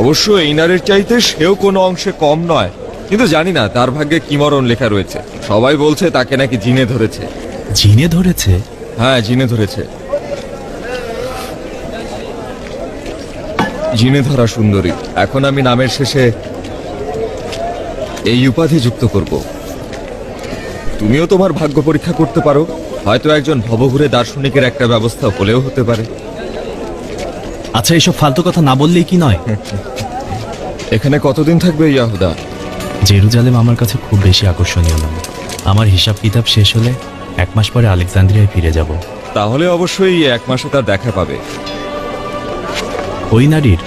অবশ্য এই নারীর চাইতে সেও কোনো অংশে কম নয়, কিন্তু জানি না তার ভাগ্যে কি মরণ লেখা রয়েছে। সবাই বলছে তাকে নাকি জিনে ধরেছে। জিনে ধরেছে? হ্যাঁ, জিনে ধরেছে। জিনে ধরা সুন্দরী। এখন আমি নামের শেষে এই উপাধি যুক্ত করব। তুমিও তোমার ভাগ্য পরীক্ষা করতে পারো, হয়তো একজন ভবঘুরে দার্শনিকের একটা ব্যবস্থা হলেও হতে পারে। আচ্ছা, এসব ফালতু কথা না বললেই কি নয়? এখানে কতদিন থাকবে ইয়াহুদা? জেরুজালেম আমার কাছে খুব বেশি আকর্ষণীয় নয়। আমার হিসাব কিতাব শেষ হলে 1 মাস পরে আলেকজান্দ্রিয়ায় ফিরে যাব। তাহলে অবশ্যই 1 মাসে তার দেখা পাবে। ওই নারীর?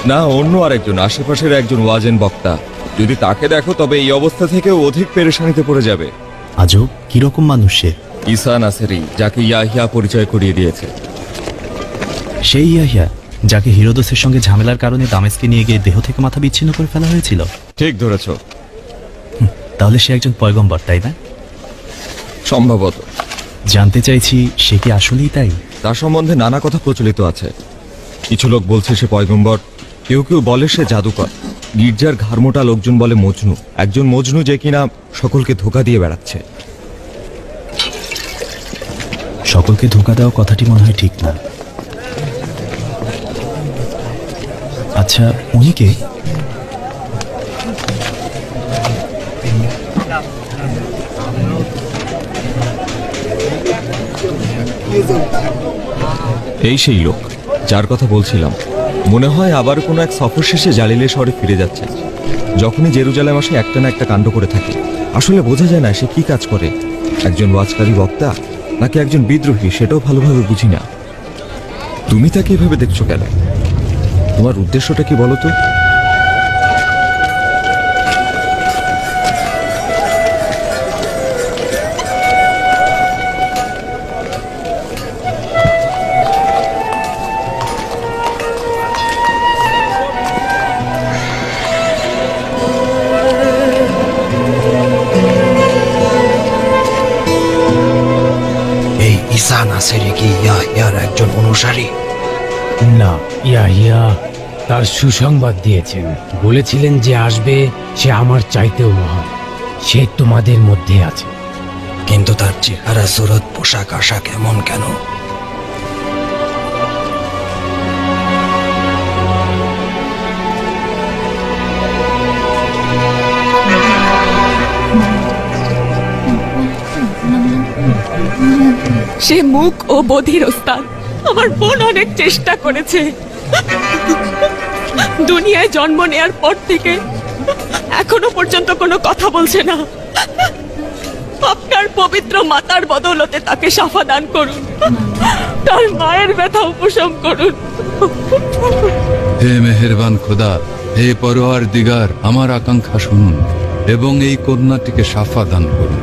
না, অন্য আরেকজন, আশেপাশের একজন ওয়াজেন বক্তা। যদি তাকে দেখো তবে এই অবস্থা থেকেও অধিক পেরেশানিতে পড়ে যাবে। আজব, কিরকম মানুষ সে? ঈসা নাসেরি, যাকে ইয়াহিয়া পরিচয় করিয়ে দিয়েছে। সেই ইয়াহিয়া যাকে হিরোদসের সঙ্গে ঝামেলার কারণে দামেস্কে নিয়ে গিয়ে দেহ থেকে মাথা বিচ্ছিন্ন করে ফেলা হয়েছিল? ঠিক ধরেছ। তাহলে সে একজন পয়গম্বর, তাই না? সম্ভবত। জানতে চাইছি, সে কি আসলেই তাই? তার সম্বন্ধে নানা কথা প্রচলিত আছে। কিছু লোক বলছে সে পয়গম্বর, কেউ কেউ বলে সে জাদুকর। গির্জার ঘাড়মোটা লোকজন বলে মজনু, একজন মজনু যে কিনা সকলকে ধোঁকা দিয়ে বেড়াচ্ছে। সকলকে ধোঁকা দেওয়া কথাটি মনে হয় ঠিক না। আচ্ছা, উনি কে? এই সেই লোক যার কথা বলছিলাম। মনে হয় আবার কোনো এক সফর শেষে জালিলে শহরে ফিরে যাচ্ছে। যখনই জেরুজালেম আসে একটা না একটা কাণ্ড করে থাকে। আসলে বোঝা যায় না সে কি কাজ করে, একজন ওয়াজকারী বক্তা নাকি একজন বিদ্রোহী, সেটাও ভালোভাবে বুঝি না। তুমি তাকে এভাবে দেখছো কেন? তোমার উদ্দেশ্যটা কি বলো তো? ঈসা নাসেরি কি ইয়াহিয়ার একজন অনুসারী? না, ইয়াহিয়া তার সুসংবাদ দিয়েছেন। বলেছিলেন যে আসবে সে আমার চাইতেও মহান। সে তোমাদের মধ্যে আছে। কিন্তু তার চেহারা, সুরত, পোশাক আশাক এমন কেন? সে মুখ ও বধির ওস্তাদ। আমার বোন অনেক চেষ্টা করেছে। দুনিয়ায় জন্ম নেয়ার পর থেকে এখনো পর্যন্ত কোনো কথা বলছে না। আপনার পবিত্র মাতার বদৌলতে তাকে শাফা দান করুন, তার মায়ের ব্যথা উপশম করুন। হে মেহেরবান খোদা, হে পরওয়ারদিগার, আমার আকাঙ্ক্ষা শুনুন এবং এই কন্যাটিকে শাফা দান করুন।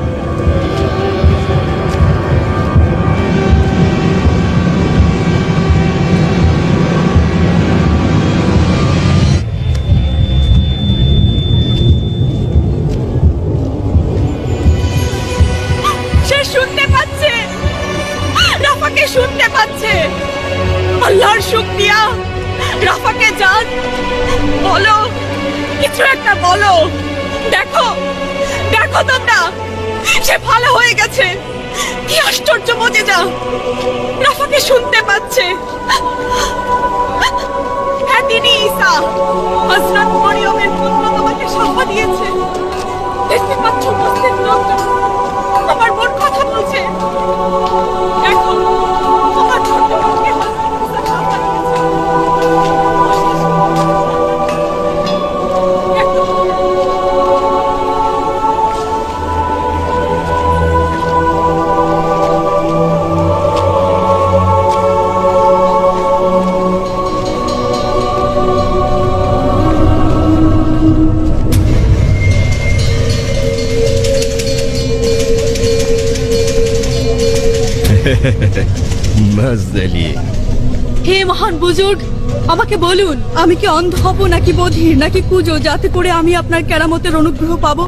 শুনতে পাচ্ছে। আল্লাহর শুকরিয়া। রাফাকে জান, বলো, কিছু একটা বলো। দেখো দেখো তোমরা, সে ভালো হয়ে গেছে। কি আশ্চর্য মজেজা! রাফাকে শুনতে পাচ্ছে। হ্যাঁ, তিনি ঈসা, হযরত মরিয়মের পুত্র, তোমাকে শাফা দিয়েছে। দেখতে পাচ্ছ মুসলিম লোকজন, আমার বোন কথা বলছে। দেখো, তোমার ছোট বোনকে শাফা দিয়েছে। হে মহান বুজুর্গ, আমাকে বলুন, আমি কি অন্ধ হব নাকি বধির নাকি কুজো, যাতে করে আমি আপনার কেরামতের অনুগ্রহ পাবো?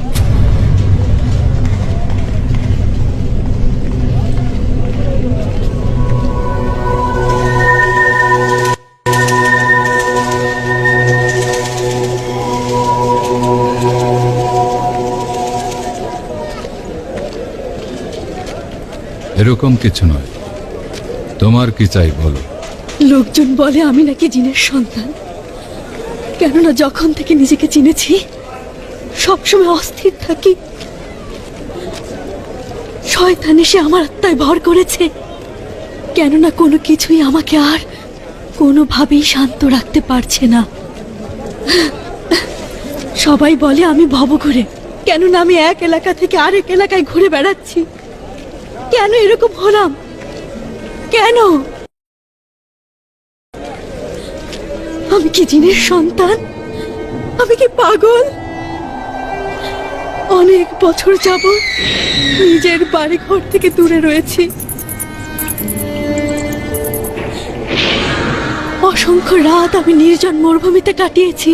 এরকম কিছু নয়। তোমার কি চাই বলো। লোকজন বলে আমি নাকি জিনের সন্তান, কেননা যখন থেকে নিজেকে চিনেছি সবসময় অস্থির থাকি। শয়তান এসে আমার আত্মায় ভর করেছে, কেননা কোনো কিছুই আমাকে আর কোনোভাবেই শান্ত রাখতে পারছে না। সবাই বলে আমি ভবঘুরে, কেননা আমি এক এলাকা থেকে আরেক এলাকায় ঘুরে বেড়াচ্ছি। কেন এরকম হলাম? কেন? আমি কি জিনের সন্তান? আমি কি পাগল? অনেক বছর যাবত নিজের বাড়ি ঘর থেকে দূরে রয়েছি। অসংখ্য রাত আমি নির্জন মরুভূমিতে কাটিয়েছি।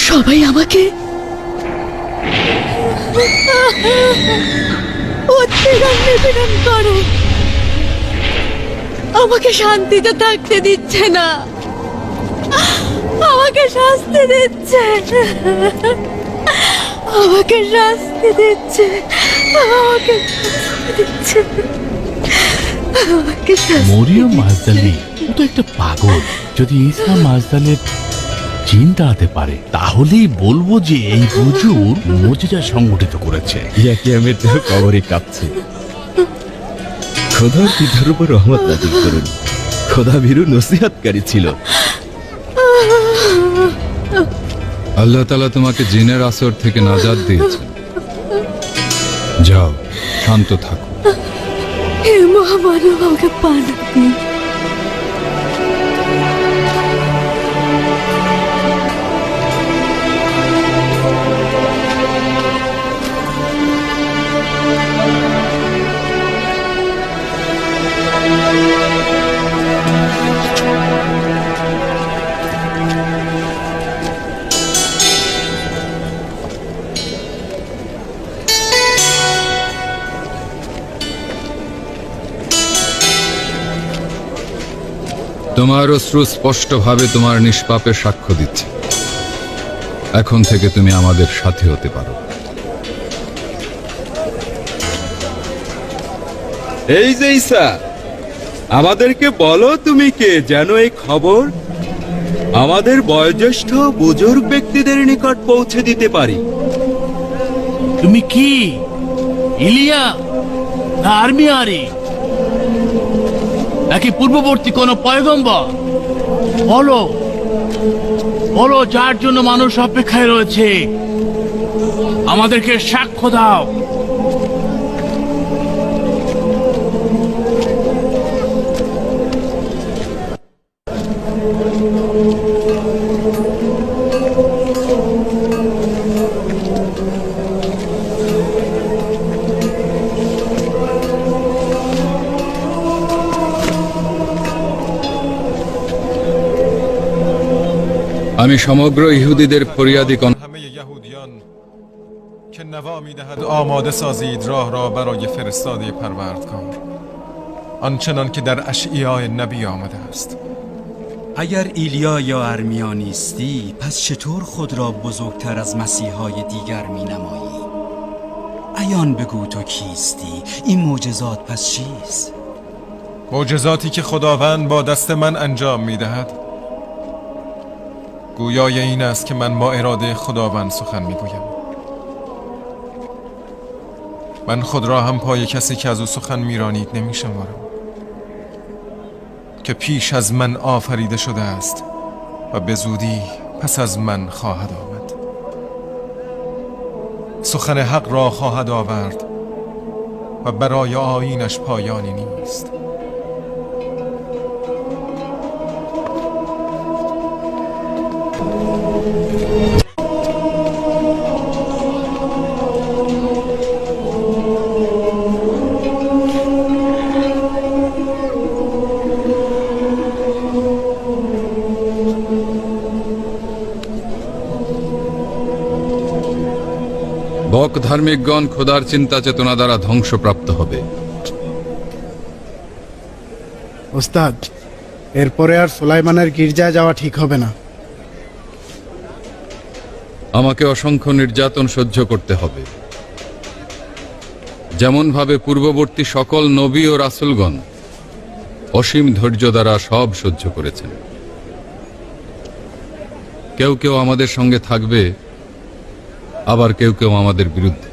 সবাই আমাকে উৎপীড়ন নিপীড়ন করে, আমাকে শান্তিতে থাকতে দিচ্ছে না, আমাকে শাস্তি দিচ্ছে, আমাকে শাস্তি দিচ্ছে, আমাকে শাস্তি দিচ্ছে, আমাকে শাস্তি মরিয়ম দিচ্ছে। মাজদালি ও তো একটা পাগল। যদি ঈসা মাজদালের জিন তাড়াতে পারে তাহলেই বলবো যে এই হুজুর মুজিজা সংগঠিত করেছে। ইয়াকিয়ামের দেহ কবরে কাঁপছে। খোদার পিতার উপর রহমত নাজিল করুন। খোদা ভীরু নসিহতকারী ছিল। আল্লাহ তাআলা তোমাকে জিনের আসর থেকে নাজাত দিয়েছেন। যাও, শান্ত থাকো। হে মহামানব, আমাকে পানা দিন। তোমার অশ্রু স্পষ্টভাবে তোমার নিষ্পাপের সাক্ষ্য দিচ্ছে। এখন থেকে তুমি আমাদের সাথে হতে পারো। এই যে ঈসা, আমাদেরকে বলো তুমি কে, যেন এই খবর আমাদের বয়োজ্যেষ্ঠ বুজুর্গ ব্যক্তিদের নিকট পৌঁছে দিতে পারি। তুমি কি ইলিয়া না আর্মিয়ারি নাকি পূর্ববর্তী কোন পয়গম্বর? বলো বলো, যার জন্য মানুষ অপেক্ষায় রয়েছে, আমাদেরকে সাক্ষ্য দাও। আমি সমগ্র ইহুদিদের ফরিয়াদি همه یهودیان که نوا می‌دهد آماده سازید راه را برای فرستاده پروردگار، آنچنان که در اشعیاء نبی آمده است. اگر ایلیا یا ارمیا نیستی، پس چطور خود را بزرگتر از مسیحای دیگر می نمایی؟ عیان بگو تو کیستی؟ این معجزات پس چیست؟ معجزاتی که خداوند با دست من انجام می‌دهد گویای این است که من با اراده خداوند سخن میگویم. من خود را هم پای کسی که از او سخن میرانید نمیشمارم، که پیش از من آفریده شده است و به زودی پس از من خواهد آمد. سخن حق را خواهد آورد و برای آیینش پایانی نیست. বক ধার্মিকগণ খোদার চিন্তা চেতনা দ্বারা ধ্বংসপ্রাপ্ত হবে। ওস্তাদ, এরপরে আর সুলাইমানের গির্জায় যাওয়া ঠিক হবে না। আমাকে অসংখ্য নির্যাতন সহ্য করতে হবে। যেমন ভাবে পূর্ববর্তী সকল নবী ও রাসূলগণ অসীম ধৈর্য দ্বারা সব সহ্য করেছেন। কেউ কেউ আমাদের সঙ্গে থাকবে, আবার কেউ কেউ আমাদের বিরুদ্ধে।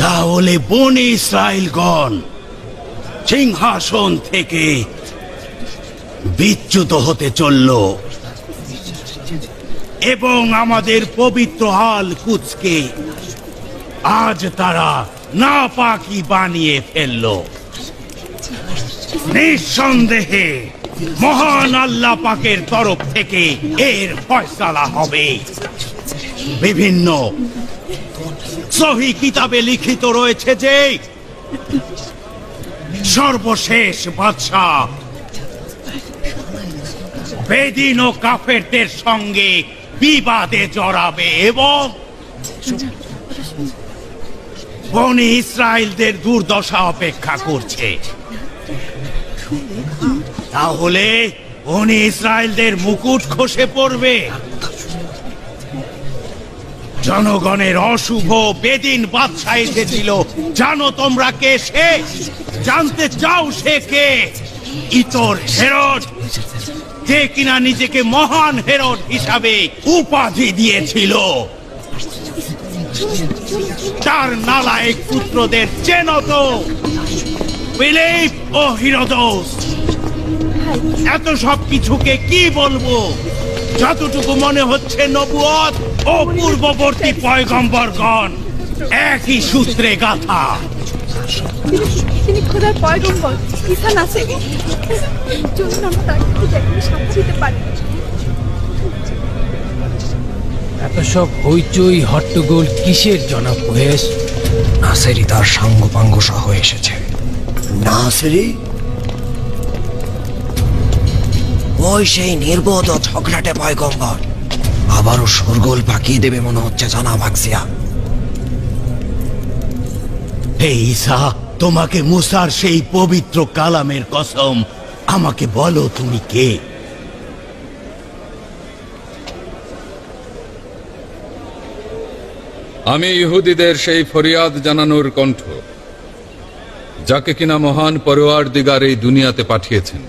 তাহলে বনি ইসরাইলগণ সিংহাসন থেকে বিচ্যুত হতে চলল এবং আমাদের পবিত্র আল কুদসকে আজ তারা নাপাকি বানিয়ে ফেলল। নিঃসন্দেহে মহান আল্লাহ পাকের তরফ থেকে এর ফয়সালা হবে। বিভিন্ন সহি কিতাবে লিখিত রয়েছে যে সর্বশেষ বাদশাহ বেদিন ও কাফেরদের সঙ্গে বিবাদে জড়াবে এবং বনি ইসরায়েলদের দুর্দশা অপেক্ষা করছে। তাহলে বনি ইসরায়েলদের মুকুট খসে পড়বে। জনগণের অশুভ বেদিন বাদশাহ এসেছিল। জানো তোমরা কে সে? জানতে চাও সে কে? ইতর হেরোদ, যে কিনা নিজেকে মহান হেরোদ হিসাবে উপাধি দিয়েছিল। তার নালায়েক পুত্রদের চেনো তো? ফিলিপ ও হিরোদস। এত সব কিছুকে কি বলবো? যতটুকু মনে হচ্ছে নবুয়ত ও পূর্ববর্তী পয়গম্বরগণ একই সূত্রে গাথা। তিনি খোদার পয়গম্বর ঈসা নাসেরি। চলুন আমরা তার কাছে যাই, সাক্ষী দিতে পারি। এত সব হইচই হট্টগোল কিসের জনাব মহেশ? নাসেরি তার সাঙ্গপাঙ্গ সহ এসেছে। নাসেরি? ওই সেই নির্বোধ ও ঝগড়াটে পয়গম্বর আবারও শোরগোল পাকিয়ে দেবে মনে হচ্ছে জনাব আকসিয়া। হে ঈসা, তোমাকে মুসার সেই পবিত্র কালামের কসম, আমাকে বলো তুমি কে? আমি ইহুদিদের সেই ফরিয়াদ জানানোর কণ্ঠ, যাকে কিনা মহান পরওয়ারদিগার এই দুনিয়াতে পাঠিয়েছেন,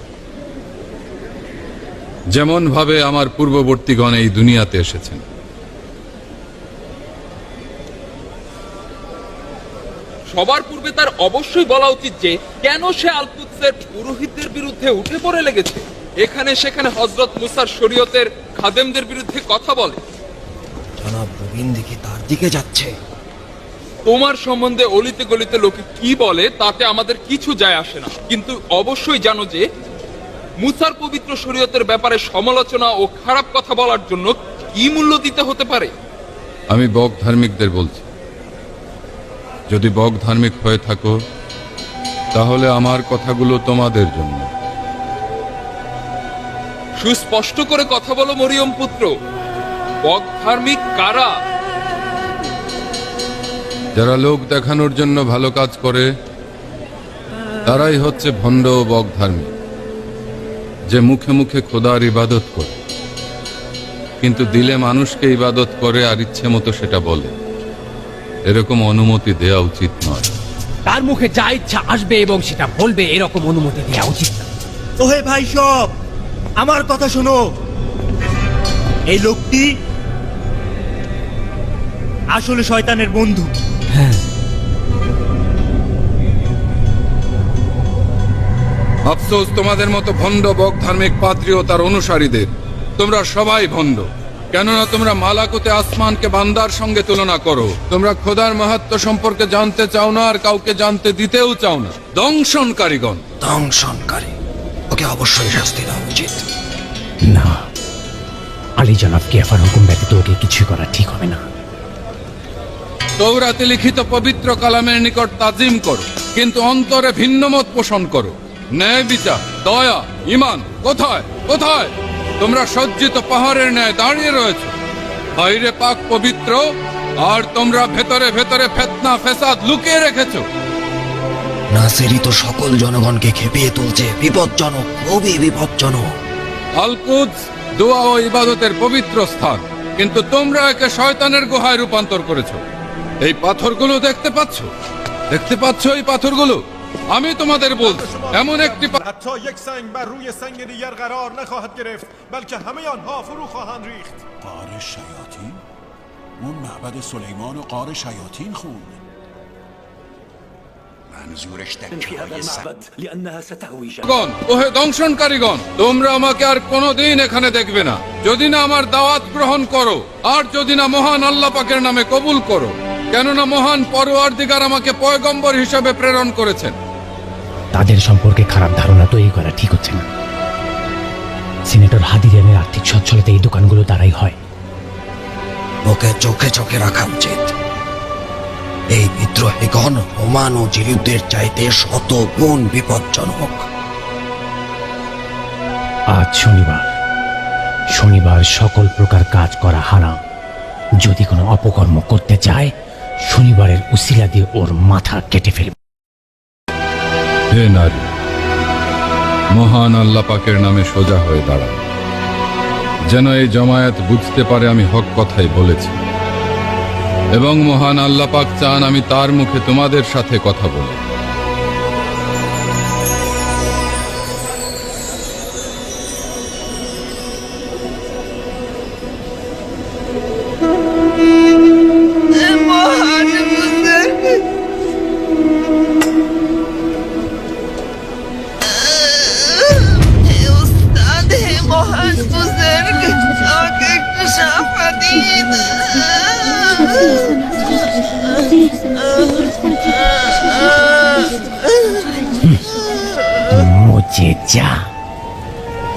যেমন ভাবে আমার পূর্ববর্তীগণ এই দুনিয়াতে এসেছেন। সবার পূর্বে তার অবশ্যই বলা উচিত যে কেন সে আল কুদসের পুরোহিতদের বিরুদ্ধে উঠে পড়ে লেগেছে, এখানে সেখানে হযরত মুসার শরীয়তের খাদেমদের বিরুদ্ধে কথা বলে। জনাব রবিন দেখি তার দিকে যাচ্ছে। তোমার সম্বন্ধে অলিতে গলিতে লোকে কি বলে তাতে আমাদের কিছু যায় আসে না, কিন্তু অবশ্যই জানো যে মুসার পবিত্র শরীয়তের ব্যাপারে সমালোচনা ও খারাপ কথা বলার জন্য কি মূল্য দিতে হতে পারে। আমি বক ধার্মিকদের বলছি, যদি বক ধার্মিক হয়ে থাকো তাহলে আমার কথাগুলো তোমাদের জন্য। সুস্পষ্ট করে কথা বলো মরিয়ম পুত্র, বক ধার্মিক কারা? যারা লোক দেখানোর জন্য ভালো কাজ করে তারাই হচ্ছে ভণ্ড ও বক ধার্মিক, যে মুখে মুখে খোদার ইবাদত করে কিন্তু দিলে মানুষকে ইবাদত করে আর ইচ্ছে মতো সেটা বলে। এরকম অনুমতি দেয়া উচিত নয়। তার মুখে যা ইচ্ছা আসবে এবং সেটা বলবে, এরকম অনুমতি দেওয়া উচিত না। ওহে ভাই সব, আমার কথা শোনো। এই লোকটি আসলে শয়তানের বন্ধু। আফসোস তোমাদের মতো ভণ্ড বক ধার্মিক পাদ্রী ও তার অনুসারীদের। তোমরা সবাই ভণ্ড, কেননা তোমরা মালাকুতে আসমানকে বান্দার সঙ্গে তুলনা করো। তোমরা খোদার মাহাত্ম্য সম্পর্কে জানতে চাও না, আর কাউকে জানতে দিতেও চাও না। দংশনকারীগণ। দংশনকারী, ওকে অবশ্যই শাস্তি দেওয়া উচিত। না, আলী জনাব কেফার হুকুম ব্যতীত ওকে কিছু করা ঠিক হবে না। তৌরাতে লিখিত পবিত্র কালামের নিকট তাজিম করো, কিন্তু অন্তরে ভিন্ন মত পোষণ করো। ন্যায় বিচার, দয়া, ঈমান কোথায় কোথায়? তোমরা সজ্জিত পাহাড়ের ন্যায় দাঁড়িয়ে রয়েছো, বাইরে পাক পবিত্র, আর তোমরা ভেতরে ভেতরে ফিতনা ফেসাদ লুকিয়ে রেখেছো। নাসেরি তো সকল জনগণকে খেপিয়ে তুলছে, বিপজ্জনক, খুবই বিপজ্জনক। আল কুদস দোয়া ও ইবাদতের পবিত্র স্থান, কিন্তু তোমরা একে শয়তানের গুহায় রূপান্তর করেছো। এই পাথরগুলো দেখতে পাচ্ছ? দেখতে পাচ্ছ এই পাথরগুলো? আমি তোমাদের বলছি, এমন একটি حتی یک سنگ بر روی سنگ دیگر قرار نخواهد گرفت، بلکه همه آنها فرو خواهند ریخت. قار شیاطین؟ اون معبد سلیمان و قار شیاطین خوند. منظورش دکه‌های গণ, ওহে দংশনকারীগণ, তোমরা আমাকে আর কোনোদিন এখানে দেখবে না, যদি না আমার দাওয়াত গ্রহণ করো, আর যদি না মহান আল্লাহ পাকের নামে কবুল করো। কেননা মহান পরওয়ারদিগার আমাকে পয়গম্বর হিসেবে প্রেরণ করেছেন। তাদের সম্পর্কে খারাপ ধারণা তৈরি করা ঠিক হচ্ছে না। সিনেটর হাদিরানের আর্থিক সচ্ছলতা এই দোকানগুলো দ্বারাই হয়। ওকে চোখে চোখে রাখা উচিত। এই বিদ্রোহীগণ ওমান ও জিলিউদের চাইতে শত গুণ বিপজ্জনক। আজ শনিবার সকল প্রকার কাজ করা হারাম। যদি কোনো অপকর্ম করতে চায়, শনিবারের উসিলা দিয়ে ওর মাথা কেটে ফেলবে। হে নারী, মহান আল্লাহ পাকের নামে সোজা হয়ে দাঁড়াও, যেন এই জমায়েত বুঝতে পারে আমি হক কথাই বলেছি, এবং মহান আল্লাহ পাক চান আমি তার মুখে তোমাদের সাথে কথা বলি।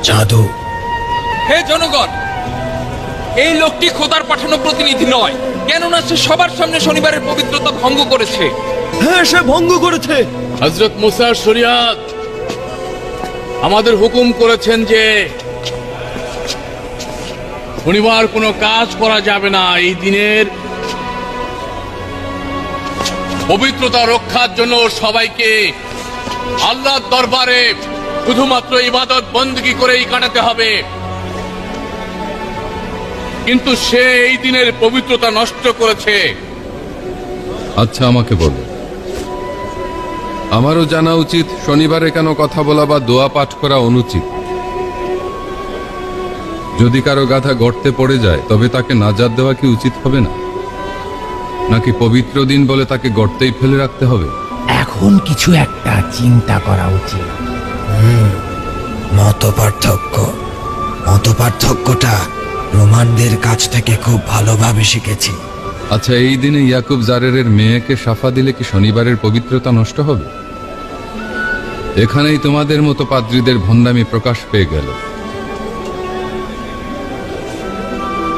জাদু। হে জনগণ, এই লোকটি খোদার পাঠানো প্রতিনিধি নয়, কেননা সে সবার সামনে শনিবারের পবিত্রতা ভঙ্গ করেছে। হ্যাঁ, সে ভঙ্গ করেছে। হযরত মুসার শরিয়াত আমাদের হুকুম করেছেন যে শনিবার কোনো কাজ করা যাবে না। এই দিনের পবিত্রতা রক্ষার জন্য সবাইকে আল্লাহর দরবারে শুধুমাত্র ইবাদত বন্দী করেই কাটাতে হবে। কিন্তু সে এই দিনের পবিত্রতা নষ্ট করেছে। আচ্ছা, আমাকে বলো, আমারও জানা উচিত শনিবারে কেন কথা বলা বা দোয়া পাঠ করা অনুচিত। যদি কারো গাধা গর্তে পড়ে যায়, তবে তাকে নাজাত দেওয়া কি উচিত হবে না? নাকি পবিত্র দিন বলে তাকে গর্তেই ফেলে রাখতে হবে? এখন কিছু একটা চিন্তা করা উচিত। মত পার্থক্যটা রোমানদের কাছ থেকে খুব ভালোভাবে শিখেছি। আচ্ছা, এই দিনে ইয়াকুব জারেরের মেয়েকে সাফা দিলে কি শনিবারের পবিত্রতা নষ্ট হবে? এখানেই তোমাদের মতো পাদ্রীদের ভণ্ডামি প্রকাশ পেয়ে গেল।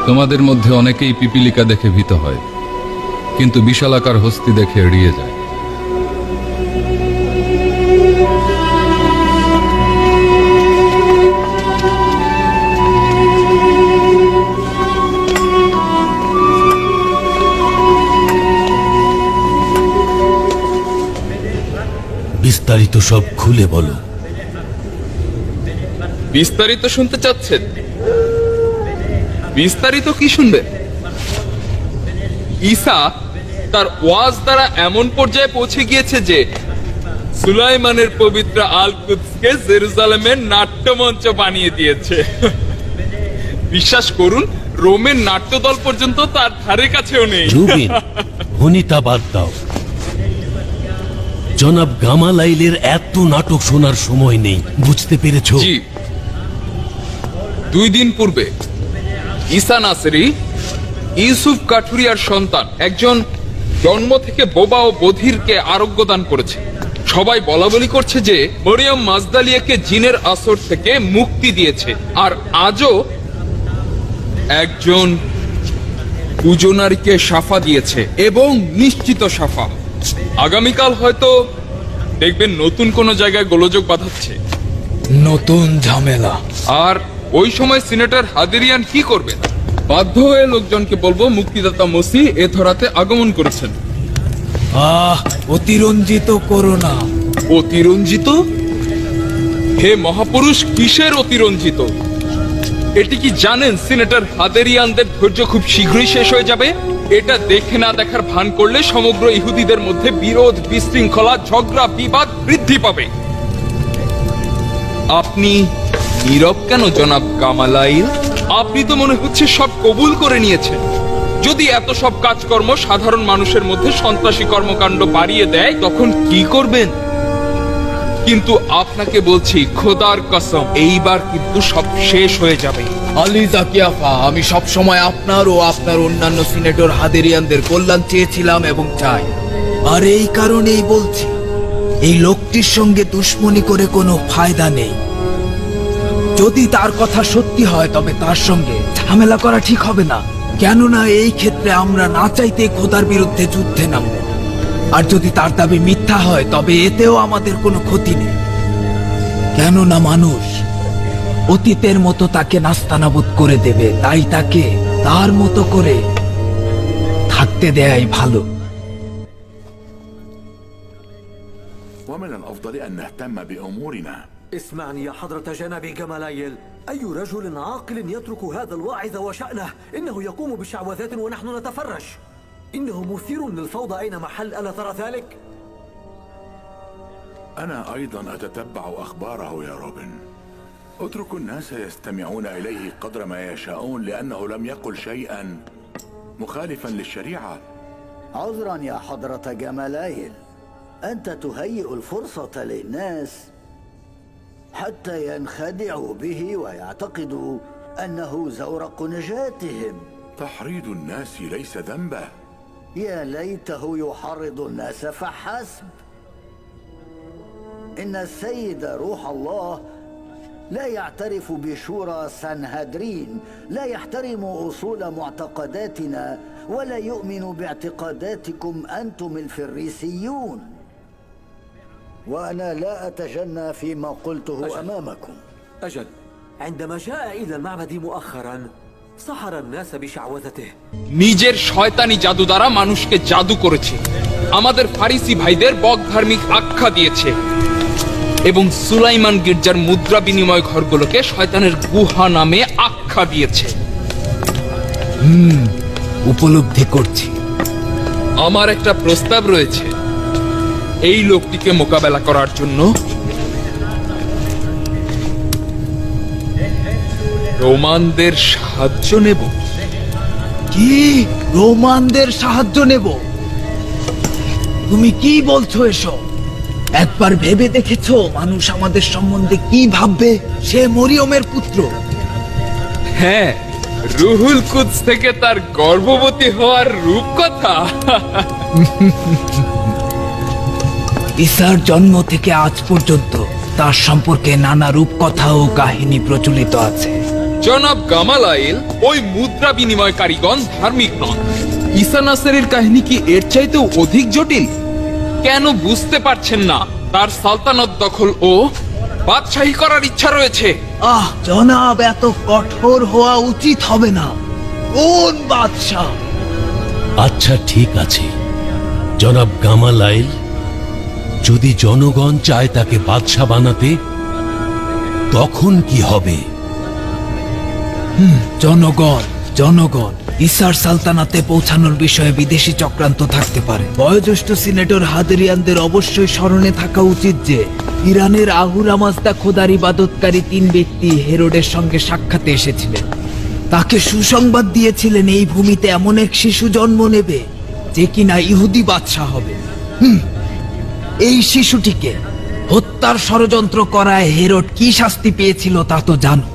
তোমাদের মধ্যে অনেকেই পিপিলিকা দেখে ভীত হয়, কিন্তু বিশালাকার হস্তি দেখে এড়িয়ে যায়। বিস্তারিত সব খুলে বলো। বিস্তারিত শুনতে চাচ্ছেন? বিস্তারিত কি শুনবেন? ঈসা তার ওয়াজ দ্বারা এমন পর্যায়ে পৌঁছে গিয়েছে যে সুলাইমানের পবিত্র আল কুদসকে জেরুজালেমের নাট্যমঞ্চ বানিয়ে দিয়েছে। বিশ্বাস করুন, রোমের নাট্যদল পর্যন্ত তার ধারে কাছেও নেই। ভনিতা বাদ দাও। জনাব গামালাইলের এত নাটক শোনার সময় নেই, বুঝতে পেরেছো? জি, 2 দিন পূর্বে ঈসা নাসেরি, ইউসুফ কাঠুরিয়ার সন্তান, একজন জন্ম থেকে বোবা ও বধিরকে আরোগ্য দান করেছে। সবাই বলা বলি করছে যে মরিয়ম মাজদালিয়াকে জিনের আসর থেকে মুক্তি দিয়েছে। আর আজও একজন পূজনারীকে শাফা দিয়েছে, এবং নিশ্চিত শাফা। আগামীকাল হয়তো দেখবেন নতুন কোনো জায়গায় গোলযোগ বাঁধাচ্ছে। নতুন ঝামেলা। আর ওই সময় সিনেটর হাদিরিয়ান কি করবেন? বাধ্য হয়ে লোকজনকে বলবো মুক্তিদাতা মসিহ এ ধরাতে আগমন করেছেন। অতিরঞ্জিত করো না। অতিরঞ্জিত? হে মহাপুরুষ, কিসের অতিরঞ্জিত? এটি কি জানেন সিনেটর হাদেরিয়ানদের ধৈর্য খুব শীঘ্রই শেষ হয়ে যাবে? এটা দেখে না দেখার ভান করলে সমগ্র ইহুদিদের মধ্যে বিরোধ, বিশৃঙ্খলা, ঝগড়া, বিবাদ বৃদ্ধি পাবে। আপনি নীরব কেন জনাব গামালাইল? আপনি তো মনে হচ্ছে সব কবুল করে নিয়েছেন। যদি এত সব কাজকর্ম সাধারণ মানুষের মধ্যে সন্ত্রাসী কর্মকাণ্ড বাড়িয়ে দেয়, তখন কি করবেন? কিন্তু আপনাকে বলছি, খোদার কসম, এইবার কিন্তু সব শেষ হয়ে যাবে। আলী জাকিয়াফা, আমি সব সময় আপনার ও আপনার অন্যান্য সিনেটর হাদেরিয়ানদের কল্যাণ চেয়েছিলাম এবং চাই। আর এই কারণেই বলছি, এই লোকটির সঙ্গে দুশ্মনী করে কোনো ফায়দা নেই। যদি তার কথা সত্যি হয় তবে তার সঙ্গে ঝামেলা করা ঠিক হবে না, কেননা এই ক্ষেত্রে আমরা না চাইতে খোদার বিরুদ্ধে যুদ্ধে নামব। আর যদি তার দাবি মিথ্যা হয় তবে এতেও আমাদের কোনো ক্ষতি নেই, কেননা মানুষ অতীতের মতো তাকে নাস্তানাবুদ করে দেবে। তাই তাকে তার মতো করে থাকতে দেয়াই ভালো। ومن الأفضل أن نهتم بأمورنا. اسمعني يا حضرة جناب جمالايل، أي رجل عاقل يترك هذا الواعظ وشأنه؟ إنه يقوم بشعوذات ونحن نتفرج. إنه مثير للفوضى أينما حل، ألا ترى ذلك؟ أنا أيضا أتتبع أخباره يا روبن. اتركوا الناس يستمعون إليه قدر ما يشاءون، لأنه لم يقل شيئا مخالفا للشريعة. عذرا يا حضرة جمالايل، أنت تهيئ الفرصة للناس حتى ينخدعوا به ويعتقدوا أنه زورق نجاتهم. تحريض الناس ليس ذنبه. يا ليته يحرض الناس فحسب. إن السيد روح الله لا يعترف بشورى سنهدرين، لا يحترم أصول معتقداتنا، ولا يؤمن باعتقاداتكم أنتم الفريسيون. وأنا لا أتجنى فيما قلته أمامكم. أجل، عندما جاء إلى المعبد مؤخرا سحر الناس بشعوذته. নিজের শয়তানি জাদু দ্বারা মানুষকে জাদু করেছে, আমাদের ফারিসি ভাইদের বক ধার্মিক আখ্যা দিয়েছে এবং সুলাইমান গির্জার মুদ্রা বিনিময় ঘরগুলোকে শয়তানের গুহা নামে আখ্যা দিয়েছে। উপলব্ধি করছি। আমার একটা প্রস্তাব রয়েছে। এই লোকটিকে মোকাবেলা করার জন্য রোমানদের সাহায্য নেব। কি? রোমানদের সাহায্য নেব? তুমি কি বলছো এসব? একবার ভেবে দেখেছো মানুষ আমাদের সম্বন্ধে কি ভাববে? সে মরিয়মের পুত্র। হ্যাঁ, রুহুল কুদস থেকে তার গর্ভবতী হওয়ার রূপকথা। ঈসার জন্ম থেকে আজ পর্যন্ত তার সম্পর্কে নানা রূপকথা ও কাহিনী প্রচলিত আছে। জনাব গামালাইল, ওই মুদ্রা বিনিময়কারীগণ ধার্মিক নন। ঈসা নাসেরের কাহিনী কি এর চাইতেও অধিক জটিল? কেন বুঝতে পারছেন না? তার সালতানত দখল ও বাদশাহী করার ইচ্ছা রয়েছে। জনাব, এত কঠোর হওয়া উচিত হবে না। কোন বাদশাহ? আচ্ছা, ঠিক আছে জনাব গামালাইল, যদি জনগণ চায় তাকে বাদশাহ বানাতে, তখন কি হবে? জনগণ ঈসার সালতানাতে পৌঁছানোর বিষয়ে বিদেশি চক্রান্ত থাকতে পারে। বয়োজ্যেষ্ঠ সিনেটর হাদেরিয়ানদের অবশ্যই স্মরণে থাকা উচিত যে ইরানের আহুরা মাজদা খোদার ইবাদতকারী 3 ব্যক্তি হেরোডের সঙ্গে সাক্ষাতে এসেছিলেন। তাকে সুসংবাদ দিয়েছিলেন এই ভূমিতে এমন এক শিশু জন্ম নেবে যে কিনা ইহুদি বাদশাহ হবে। এই শিশুটিকে হত্যার ষড়যন্ত্র করায় হেরোড কি শাস্তি পেয়েছিল তা তো জানো।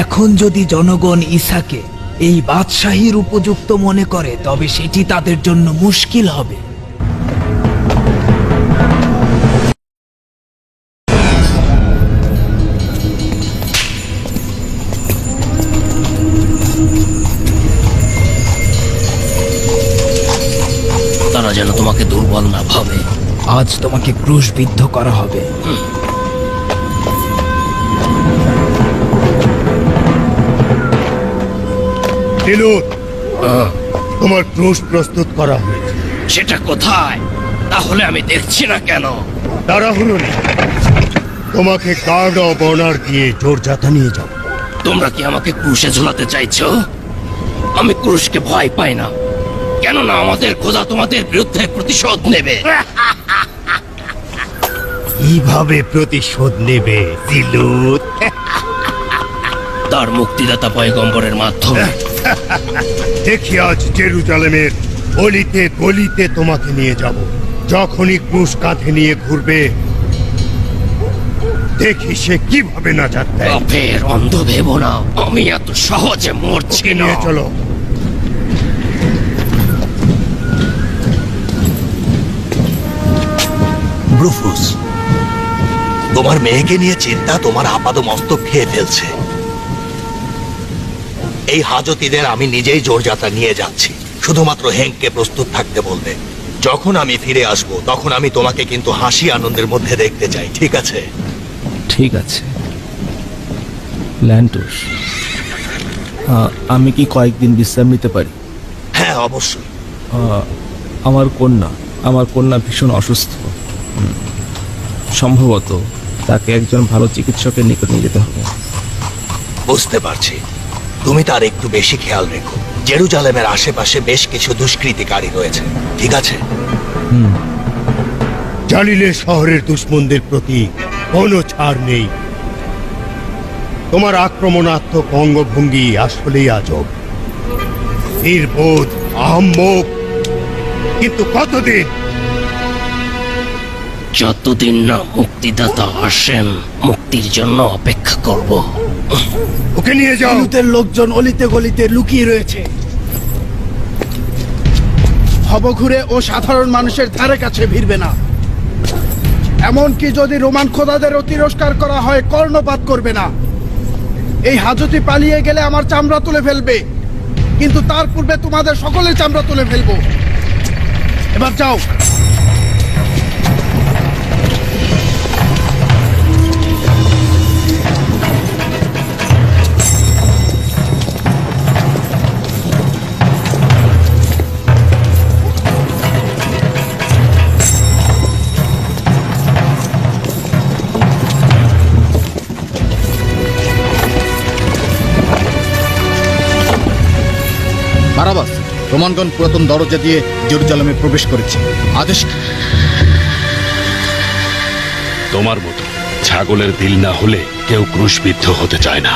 এখন যদি জনগণ ঈসাকে এই বাদশাহীর উপযুক্ত মনে করে তবে সেটি তাদের জন্য মুশকিল হবে। তারা যেন তোমাকে দুর্বল না ভাবে। আজ তোমাকে ক্রুশবিদ্ধ করা হবে। দিলুত, তোমার ক্রুশ প্রস্তুত করা হয়েছে। সেটা কোথায়? তাহলে আমি দেখছি না কেন? তাড়াহুড়ো নেই, তোমাকে গার্ড অব অনার দিয়ে জোরজাতা নিয়ে যাও। তোমরা কি আমাকে ক্রুশে ঝুলাতে চাইছো? আমি ক্রুশকে ভয় পাই না, কেননা আমাদের খোদা তোমাদের বিরুদ্ধে প্রতিশোধ নেবে। কিভাবে প্রতিশোধ নেবে দিলুত? তার মুক্তিদাতা পয়গম্বরের মাধ্যমে। দেখি আজ জেরুজালেমের অলিতে গলিতে তোমাকে নিয়ে যাব। যখনই ক্রুশ কাঁধে নিয়ে ঘুরবে, দেখি সে কিভাবে নাজাত দেয়। পাপের অন্ধ ভেবো না, আমি এত সহজে মরছি না। নিয়ে চলো। ব্রুফুস, তোমার মেয়েকে নিয়ে চিন্তা তোমার আপাদ মস্তক খেয়ে ফেলছে। এই হাজতীদের আমি নিজেই জোরযাত্রা নিয়ে যাচ্ছি। শুধুমাত্র হেঙ্ককে প্রস্তুত থাকতে বলবে। যখন আমি ফিরে আসব তখন আমি তোমাকে কিন্তু হাসি আনন্দের মধ্যে দেখতে চাই, ঠিক আছে? ঠিক আছে ল্যান্টুস, আমি কি কয়েকদিন বিশ্রাম নিতে পারি? হ্যাঁ, অবশ্যই। আমার কন্যা ভীষণ অসুস্থ। সম্ভবত তাকে একজন ভালো চিকিৎসকের নিকট নিয়ে যেতে হবে। বুঝতে পারছি, তুমি তার একটু বেশি খেয়াল রেখো। জেরুজালেমের আশেপাশে বেশ কিছু দুষ্কৃতিকারী রয়েছে, ঠিক আছে? জালিলের শহরের দুশ্মনদের প্রতি কোনো ছাড় নেই। তোমার আক্রমণাত্মক অঙ্গভঙ্গি আসলেই আজব। নির্বোধ, আহম্মক, কিন্তু কতদিন? যতদিন না মুক্তিদাতা আসেন, মুক্তির জন্য অপেক্ষা করব। ওকে নিয়ে যাও। লুতের লোকজন অলিতে গলিতে লুকিয়ে রয়েছে। ভবঘুরে ও সাধারণ মানুষের ধারে কাছে ভিড়বে না। এমনকি যদি রোমান খোদাদেরও তিরস্কার করা হয়, কর্ণপাত করবে না। এই হাজতি পালিয়ে গেলে আমার চামড়া তুলে ফেলবে, কিন্তু তার পূর্বে তোমাদের সকলের চামড়া তুলে ফেলবো। এবার যাও। বারাবাস, রোমানগণ পুরাতন দরজা দিয়ে জেরুজালেমে প্রবেশ করেছে। আদেশ। তোমার মতো ছাগলের দিল না হলে কেউ ক্রুশবিদ্ধ হতে চায় না,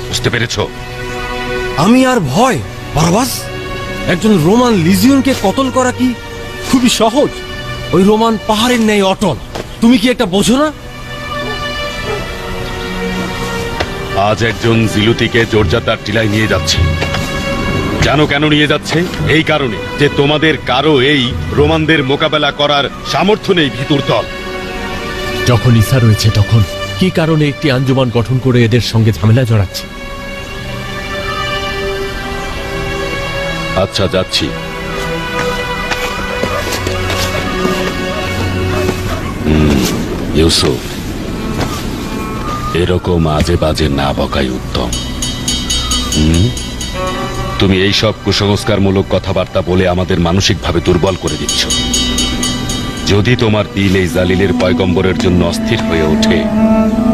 বুঝতে পেরেছো? আমি আর ভয়? বারাবাস, একজন রোমান লিজিয়নকে কতল করা কি খুবই সহজ? ওই রোমান পাহাড়ের ন্যায় অটল। তুমি কি এটা বোঝো না? আজ একজন জিলুতিকে জোরজাতার টিলায় নিয়ে যাচ্ছে। জানো কেন নিয়ে যাচ্ছে? এই কারণে যে তোমাদের কারো এই রোমানদের মোকাবেলা করার সামর্থ্য নেই ভিতর তল। যখন ইচ্ছা রয়েছে তখন কি কারণে একটি আঞ্জুমান গঠন করে এদের সঙ্গে ঝামেলা জড়াচ্ছে? আচ্ছা, যাচ্ছি। ইউসুফ, এরকম আজে বাজে না বকাই উত্তম। তুমি এই সব কুসংস্কারমূলক কথাবার্তা বলে আমাদের মানসিকভাবে দুর্বল করে দিচ্ছ। যদি তোমার দিল এই জালিলের পয়গম্বরের জন্য অস্থির হয়ে ওঠে,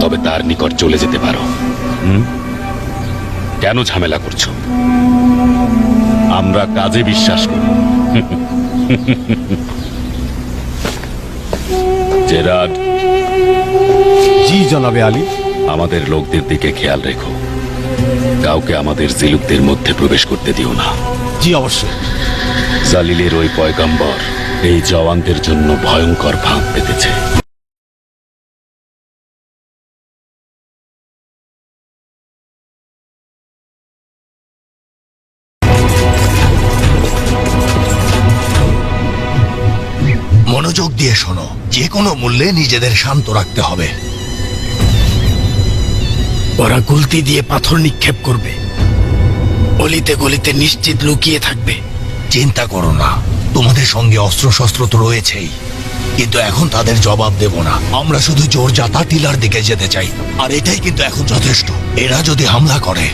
তবে তার নিকট চলে যেতে পারো। কেন ঝামেলা করছো? আমরা কাজে বিশ্বাস করি। জেরার্ড। জি জনাবে আলী। আমাদের লোকদের দিকে খেয়াল রেখো। কাউকে আমাদের জিলুকদের মধ্যে প্রবেশ করতে দিও না। জি অবশ্যই। জালিলের ওই পয়গম্বর এই জওয়ানদের জন্য ভয়ঙ্কর ফাঁদ পেতেছে। মনোযোগ দিয়ে শোনো, যে কোনো মূল্যে নিজেদের শান্ত রাখতে হবে। ওরা গুলতি দিয়ে পাথর নিক্ষেপ করবে, অলিতে গলিতে নিশ্চিত লুকিয়ে থাকবে। চিন্তা করো না, তোমাদের সঙ্গে অস্ত্রশস্ত্র তো রয়েছেই, কিন্তু এখন তাদের জবাব দেব না। আমরা শুধু জোরজাতা টিলার দিকে যেতে চাই, আর এটাই কিন্তু এখন যথেষ্ট। এরা যদি হামলা করে